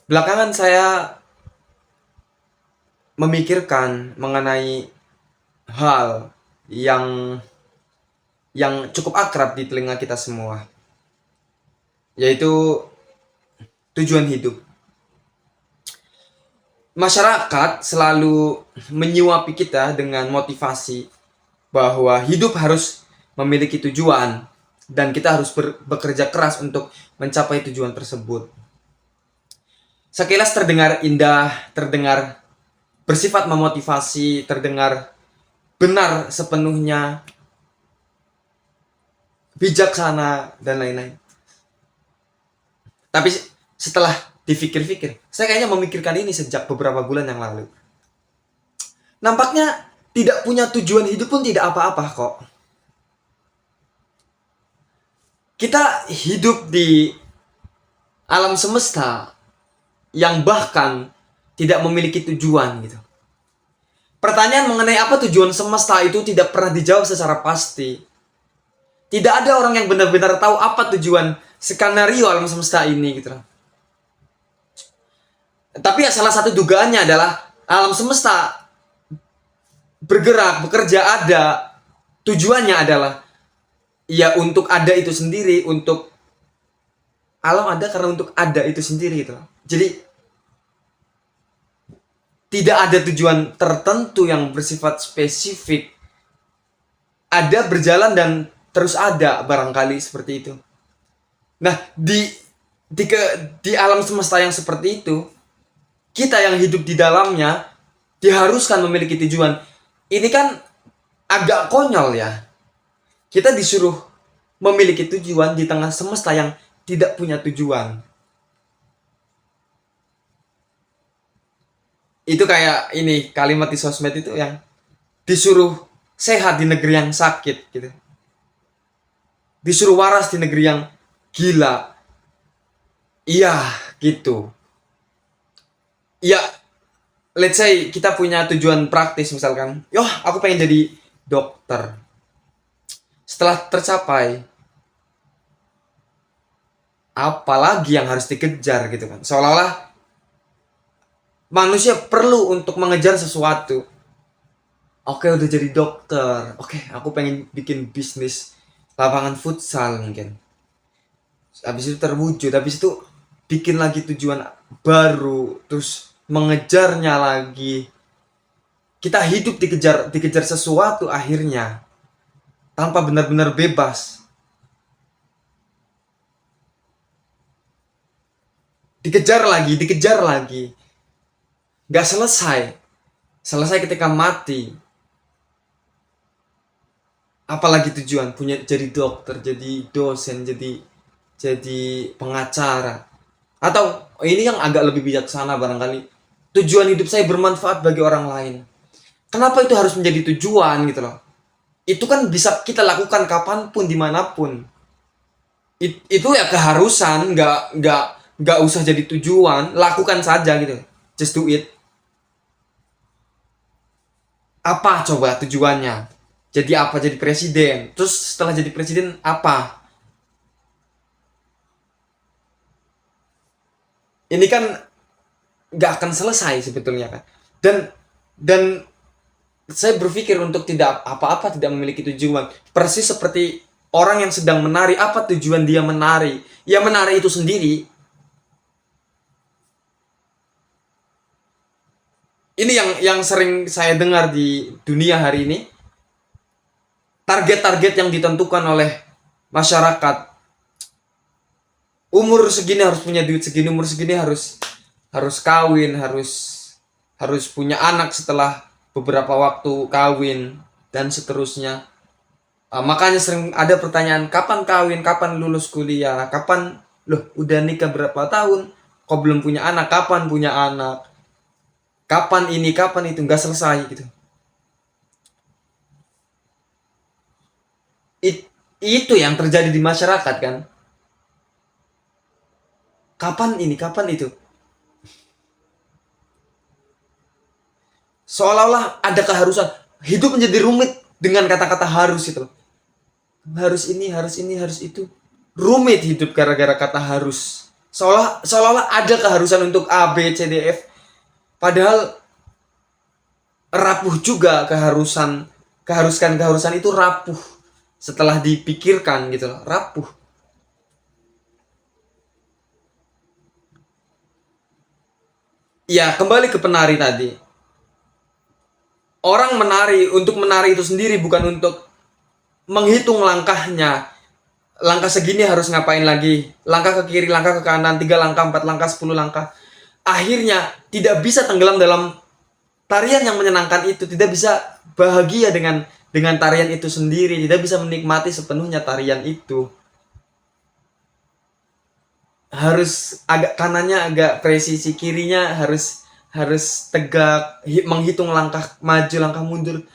Belakangan saya memikirkan mengenai hal yang cukup akrab di telinga kita semua, yaitu tujuan hidup. Masyarakat selalu menyuapi kita dengan motivasi bahwa hidup harus memiliki tujuan dan kita harus bekerja keras untuk mencapai tujuan tersebut. Sekilas terdengar indah, terdengar bersifat memotivasi, terdengar benar sepenuhnya, bijaksana, dan lain-lain. Tapi setelah dipikir-pikir, saya kayaknya memikirkan ini sejak beberapa bulan yang lalu. Nampaknya tidak punya tujuan hidup pun tidak apa-apa kok. Kita hidup di alam semesta yang bahkan tidak memiliki tujuan gitu. Pertanyaan mengenai apa tujuan semesta itu tidak pernah dijawab secara pasti. Tidak ada orang yang benar-benar tahu apa tujuan skenario alam semesta ini gitu. Tapi ya salah satu dugaannya adalah alam semesta bergerak, bekerja ada, tujuannya adalah ya untuk ada itu sendiri, untuk alam ada karena untuk ada itu sendiri gitu. Jadi tidak ada tujuan tertentu yang bersifat spesifik. Ada berjalan dan terus ada barangkali seperti itu. Nah, di alam semesta yang seperti itu, kita yang hidup di dalamnya diharuskan memiliki tujuan. Ini kan agak konyol ya. Kita disuruh memiliki tujuan di tengah semesta yang tidak punya tujuan. Itu kayak ini kalimat di sosmed itu yang disuruh sehat di negeri yang sakit gitu. Disuruh waras di negeri yang gila. Iya, gitu. Ya, let's say kita punya tujuan praktis misalkan. Yoh, aku pengen jadi dokter. Setelah tercapai, apalagi yang harus dikejar gitu kan. Seolah-olah manusia perlu untuk mengejar sesuatu. Oke, udah jadi dokter. Oke, aku pengen bikin bisnis lapangan futsal mungkin. Habis itu terwujud, habis itu bikin lagi tujuan baru, terus mengejarnya lagi. Kita hidup dikejar sesuatu akhirnya tanpa benar-benar bebas. Dikejar lagi. Gak selesai. Selesai ketika mati. Apalagi tujuan punya jadi dokter, jadi dosen, jadi pengacara. Atau ini yang agak lebih bijaksana barangkali. Tujuan hidup saya bermanfaat bagi orang lain. Kenapa itu harus menjadi tujuan gitu loh? Itu kan bisa kita lakukan kapanpun, dimanapun. Itu ya keharusan, nggak usah jadi tujuan, lakukan saja gitu. Just do it. Apa coba tujuannya? Jadi apa? Jadi presiden. Terus setelah jadi presiden apa? Ini kan nggak akan selesai sebetulnya kan. Dan saya berpikir untuk tidak apa-apa tidak memiliki tujuan. Persis seperti orang yang sedang menari, apa tujuan dia menari? Ya menari itu sendiri. Ini yang sering saya dengar di dunia hari ini. Target-target yang ditentukan oleh masyarakat. Umur segini harus punya duit segini, umur segini harus kawin, harus punya anak setelah beberapa waktu kawin dan seterusnya. Makanya sering ada pertanyaan, kapan kawin, kapan lulus kuliah, kapan loh udah nikah berapa tahun, kok belum punya anak, kapan punya anak, kapan ini, kapan itu, nggak selesai gitu. Itu yang terjadi di masyarakat kan. Kapan ini, kapan itu. Seolah-olah ada keharusan. Hidup menjadi rumit dengan kata-kata harus itu. Harus ini, harus ini, harus itu. Rumit hidup gara-gara kata harus. Seolah-olah ada keharusan untuk A, B, C, D, F. Padahal rapuh juga keharusan itu rapuh setelah dipikirkan gitu loh, rapuh. Ya, kembali ke penari tadi. Orang menari untuk menari itu sendiri, bukan untuk menghitung langkahnya. Langkah segini harus ngapain lagi? Langkah ke kiri, langkah ke kanan, 3 langkah, 4 langkah, 10 langkah. Akhirnya tidak bisa tenggelam dalam tarian yang menyenangkan itu, tidak bisa bahagia dengan tarian itu sendiri, tidak bisa menikmati sepenuhnya tarian itu. Harus agak kanannya agak presisi, kirinya harus tegak, menghitung langkah maju, langkah mundur.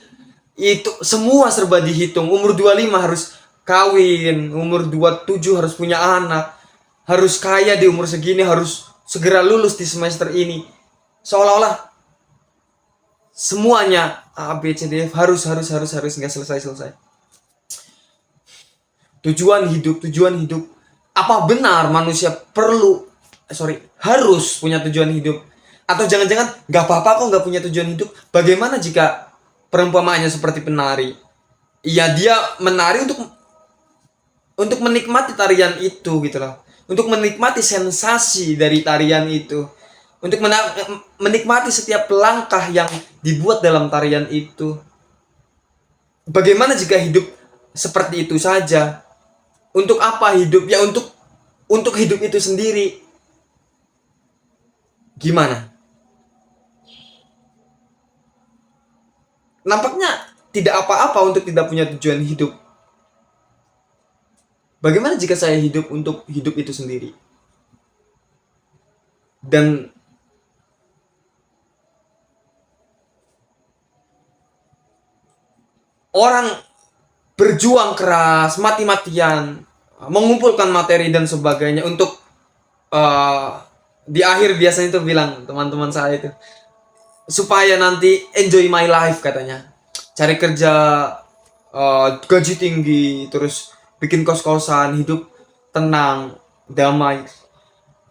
Itu semua serba dihitung. Umur 25 harus kawin, umur 27 harus punya anak, harus kaya di umur segini, harus segera lulus di semester ini. Seolah-olah semuanya A, B, C, D, F harus nggak selesai. Tujuan hidup. Apa benar manusia harus punya tujuan hidup? Atau jangan-jangan nggak apa-apa kok nggak punya tujuan hidup? Bagaimana jika perumpamaannya seperti penari? Ya dia menari untuk menikmati tarian itu gitu loh. Untuk menikmati sensasi dari tarian itu. Untuk menikmati setiap langkah yang dibuat dalam tarian itu. Bagaimana jika hidup seperti itu saja? Untuk apa hidup? Ya untuk hidup itu sendiri. Gimana? Nampaknya tidak apa-apa untuk tidak punya tujuan hidup. Bagaimana jika saya hidup untuk hidup itu sendiri? Dan orang berjuang keras, mati-matian, mengumpulkan materi dan sebagainya untuk di akhir biasanya itu bilang teman-teman saya itu, supaya nanti enjoy my life katanya, cari kerja, gaji tinggi, terus bikin kos-kosan, hidup tenang, damai.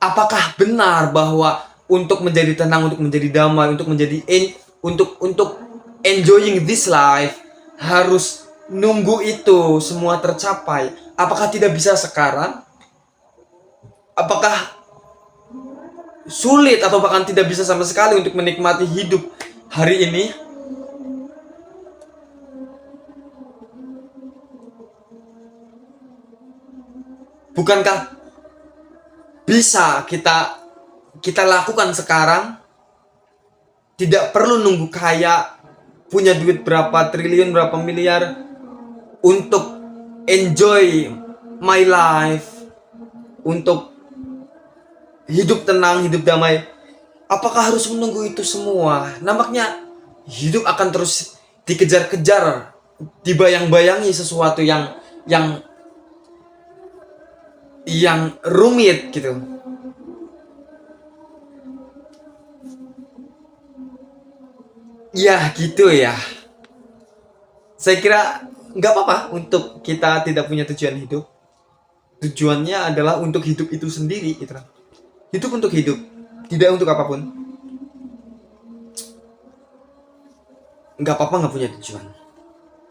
Apakah benar bahwa untuk menjadi tenang, untuk menjadi damai, untuk enjoying this life harus nunggu itu semua tercapai? Apakah tidak bisa sekarang? Apakah sulit atau bahkan tidak bisa sama sekali untuk menikmati hidup hari ini? Bukankah bisa kita lakukan sekarang? Tidak perlu nunggu kaya, punya duit berapa triliun, berapa miliar untuk enjoy my life, untuk hidup tenang, hidup damai. Apakah harus menunggu itu semua? Nampaknya hidup akan terus dikejar-kejar, dibayang-bayangi sesuatu yang rumit gitu. Ya gitu ya. Saya kira nggak apa-apa untuk kita tidak punya tujuan hidup. Tujuannya adalah untuk hidup itu sendiri gitu. Hidup untuk hidup, tidak untuk apapun. Nggak apa-apa nggak punya tujuan.